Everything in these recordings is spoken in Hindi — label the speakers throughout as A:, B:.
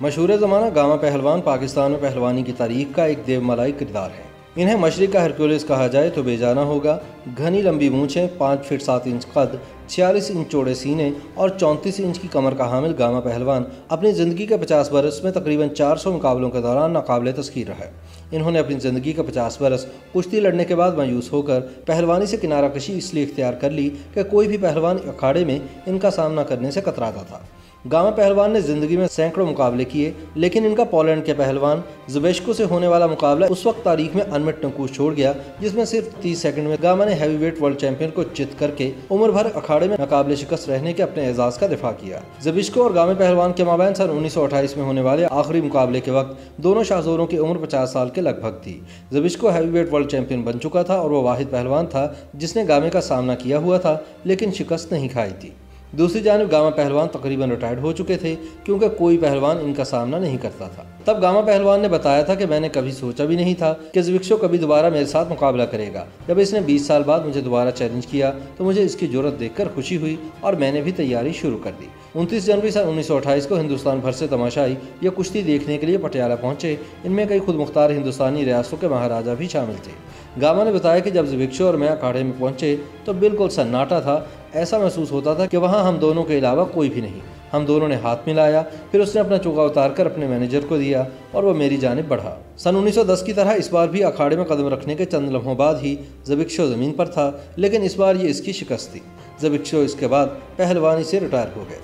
A: मशहूर ज़माना गामा पहलवान पाकिस्तान में पहलवानी की तारीख का एक देवमलाई किरदार है। इन्हें मशरिक का हरक्यूलिस कहा जाए तो बेजाना होगा। घनी लंबी मूंछें, 5 फीट 7 इंच कद, 46 इंच चौड़े सीने और 34 इंच की कमर का हामिल गामा पहलवान अपनी ज़िंदगी के 50 बरस में तकरीबन 400 मुकाबलों के दौरान नाकाबिले तस्खीर रहा है। इन्होंने अपनी ज़िंदगी के 50 बरस कुश्ती लड़ने के बाद मायूस होकर पहलवानी से किनारा कशी इसलिए इख्तियार कर ली कि कोई भी पहलवान अखाड़े में इनका सामना करने से कतराता था। गामा पहलवान ने ज़िंदगी में सैकड़ों मुकाबले किए, लेकिन इनका पोलैंड के पहलवान ज़बेश्को से होने वाला मुकाबला उस वक्त तारीख में अनमिट नकूश छोड़ गया, जिसमें सिर्फ 30 सेकंड में गामा ने हैवीवेट वर्ल्ड चैंपियन को चित करके उम्र भर अखाड़े में नाकाबिले शिकस्त रहने के अपने एजाज़ का दिफा किया। ज़बेश्को और गामा पहलवान के माबैन सन 1928 में होने वाले आखिरी मुकाबले के वक्त दोनों शाहज़ोरों की उम्र 50 साल के लगभग थी। ज़बेश्को हैवीवेट वर्ल्ड चैंपियन बन चुका था और वो वाहिद पहलवान था जिसने गामे का सामना किया हुआ था, लेकिन शिकस्त नहीं खाई थी। दूसरी जानिब गामा पहलवान तकरीबन रिटायर्ड हो चुके थे, क्योंकि कोई पहलवान इनका सामना नहीं करता था। तब गामा पहलवान ने बताया था कि मैंने कभी सोचा भी नहीं था कि ज़बेश्को कभी दोबारा मेरे साथ मुकाबला करेगा। जब इसने 20 साल बाद मुझे दोबारा चैलेंज किया तो मुझे इसकी जुर्रत देखकर खुशी हुई और मैंने भी तैयारी शुरू कर दी। 29 जनवरी सन 1928 को हिंदुस्तान भर से तमाशाई या कुश्ती देखने के लिए पटियाला पहुंचे। इनमें कई खुद मुख्तार हिंदुस्तानी रियासतों के महाराजा भी शामिल थे। गामा ने बताया कि जब ज़बेश्को और मैं अखाड़े में पहुंचे तो बिल्कुल सन्नाटा था। ऐसा महसूस होता था कि वहाँ हम दोनों के अलावा कोई भी नहीं। हम दोनों ने हाथ मिलाया, फिर उसने अपना चोगा उतार कर अपने मैनेजर को दिया और वह मेरी जानिब बढ़ा। सन 1910 की तरह इस बार भी अखाड़े में कदम रखने के चंद लम्हों बाद ही ज़बेश्को ज़मीन पर था, लेकिन इस बार ये इसकी शिकस्त थी। ज़बेश्को इसके बाद पहलवानी से रिटायर हो गए।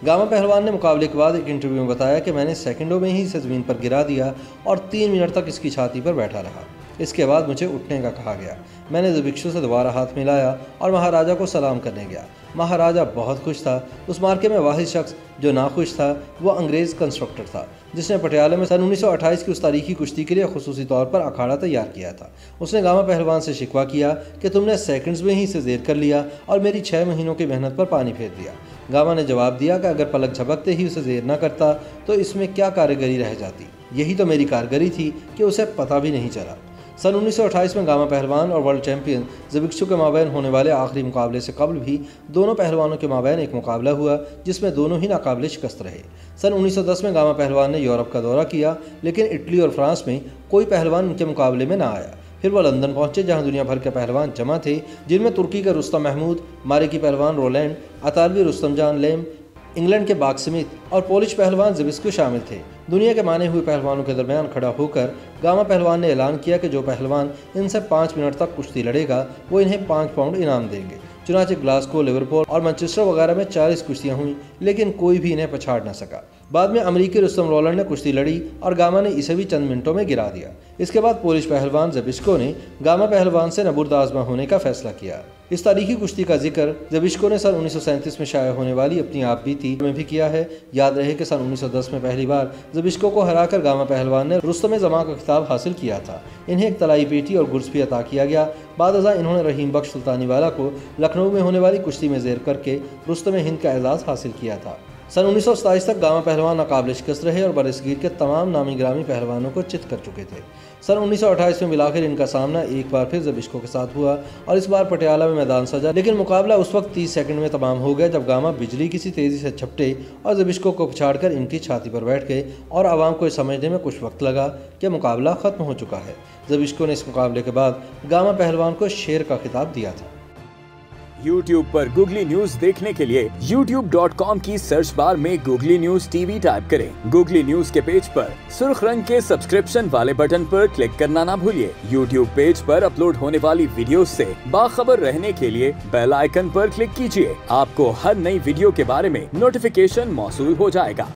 A: गामा पहलवान ने मुकाबले के बाद एक इंटरव्यू में बताया कि मैंने सेकंडों में ही इसे ज़मीन पर गिरा दिया और 3 मिनट तक इसकी छाती पर बैठा रहा। इसके बाद मुझे उठने का कहा गया। मैंने ज़बेश्को से दोबारा हाथ मिलाया और महाराजा को सलाम करने गया। महाराजा बहुत खुश था। उस मार्के में वाहिद शख्स जो नाखुश था वो अंग्रेज़ कंस्ट्रक्टर था, जिसने पटियाला में सन 1928 की उस तारीखी कुश्ती के लिए खुसूसी तौर पर अखाड़ा तैयार किया था। उसने गामा पहलवान से शिकवा किया कि तुमने सेकंड्स में ही इसे ज़ेर कर लिया और मेरी 6 महीनों की मेहनत पर पानी फेर दिया। गामा ने जवाब दिया कि अगर पलक झपकते ही उसे ज़ेर न करता तो इसमें क्या कारीगरी रह जाती। यही तो मेरी कारीगरी थी कि उसे पता भी नहीं चला। सन 1928 में गामा पहलवान और वर्ल्ड चैंपियन ज़बेश्को के माबैन होने वाले आखिरी मुकाबले से कबल भी दोनों पहलवानों के माबैन एक मुकाबला हुआ, जिसमें दोनों ही नाकाबिले शिकस्त रहे। सन 1910 में गामा पहलवान ने यूरोप का दौरा किया, लेकिन इटली और फ्रांस में कोई पहलवान उनके मुकाबले में ना आया। फिर वह लंदन पहुंचे, जहां दुनिया भर के पहलवान जमा थे, जिनमें तुर्की के रुस्तम महमूद, मारिकी पहलवान रोलैंड, अतालवी रुस्तम जान लेम, इंग्लैंड के बाग स्मिथ और पोलिश पहलवान ज़बेश्को शामिल थे। दुनिया के माने हुए पहलवानों के दरमियान खड़ा होकर गामा पहलवान ने ऐलान किया कि जो पहलवान इनसे 5 मिनट तक कुश्ती लड़ेगा वो इन्हें 5 पाउंड इनाम देंगे। चुनांचे ग्लासगो, लिवरपूल और मैनचेस्टर वगैरह में 40 कुश्तियाँ हुई, लेकिन कोई भी इन्हें पछाड़ न सका। बाद में अमरीकी रुस्तम रोलैंड ने कुश्ती लड़ी और गामा ने इसे भी चंद मिनटों में गिरा दिया। इसके बाद पोलिश पहलवान ज़बेश्को ने गामा पहलवान से नबुर्द आज़मा होने का फैसला किया। इस तारीखी कुश्ती का जिक्र ज़बेश्को ने सन 1937 में शाया होने वाली अपनी आप बीती में भी किया है। याद रहे कि सन 1910 में पहली बार ज़बेश्को को हराकर गामा पहलवान ने रुस्तम ज़मा का खिताब हासिल किया था। इन्हें एक तलाई पेटी और गुर्स भी अता किया गया। बाद अज़ा इन्होंने रहीम बख्श सुल्तानी वाला को लखनऊ में होने वाली कुश्ती में ज़ेर करके रुस्तम हिंद का एजाज़ हासिल किया था। सन 1927 तक गामा पहलवान नाकाबिले शिकस्त रहे और बरसगीर के तमाम नामी ग्रामी पहलवानों को चित कर चुके थे। सन 1928 में मिलाकर इनका सामना एक बार फिर ज़बेश्को के साथ हुआ और इस बार पटियाला में मैदान सजा, लेकिन मुकाबला उस वक्त 30 सेकंड में तमाम हो गया, जब गामा बिजली किसी तेज़ी से झपटे और ज़बेश्को को पछाड़कर इनकी छाती पर बैठ गए और आवाम को समझने में कुछ वक्त लगा कि मुकाबला ख़त्म हो चुका है। ज़बेश्को ने इस मुकाबले के बाद गामा पहलवान को शेर का खिताब दिया था।
B: YouTube पर गूगली न्यूज देखने के लिए youtube.com की सर्च बार में गूगली न्यूज टीवी टाइप करें। गूगली न्यूज के पेज पर सुर्ख रंग के सब्सक्रिप्शन वाले बटन पर क्लिक करना ना भूलिए। YouTube पेज पर अपलोड होने वाली वीडियोस से बाखबर रहने के लिए बेल आइकन पर क्लिक कीजिए। आपको हर नई वीडियो के बारे में नोटिफिकेशन मौसूल हो जाएगा।